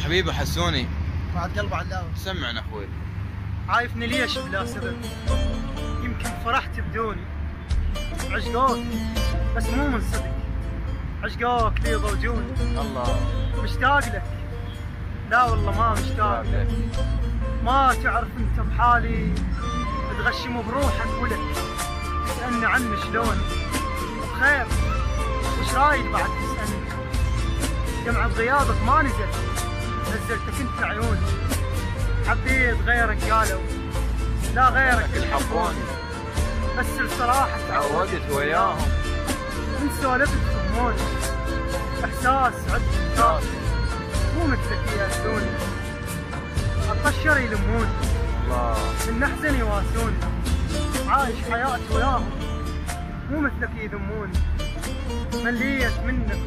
حبيبي حسوني بعد قلب علاوي. سمعنا اخوي. عايفني ليش بلا سبب؟ يمكن فرحت بدوني. عشقوك بس مو من صدق، عشقوك لي ضوجوني. الله مشتاق لك، لا والله ما مشتاق لك. ما تعرف انت بحالي، تغشم بروحك ولك، تسألني عني شلوني. بخير وش رايد بعد تسألني؟ جمع غيابك ما نزل، نزلتك انت عيوني. حبيت غيرك قالوا، لا غيرك الحبوني، بس الصراحة تعودت وياهم من سولفت تفهموني. احساس عدت كاس مو مثلك يأذوني، الطشر يلموني، الله من نحزن يواسوني. عايش حياتي وياهم مو مثلك يذموني، مليت منك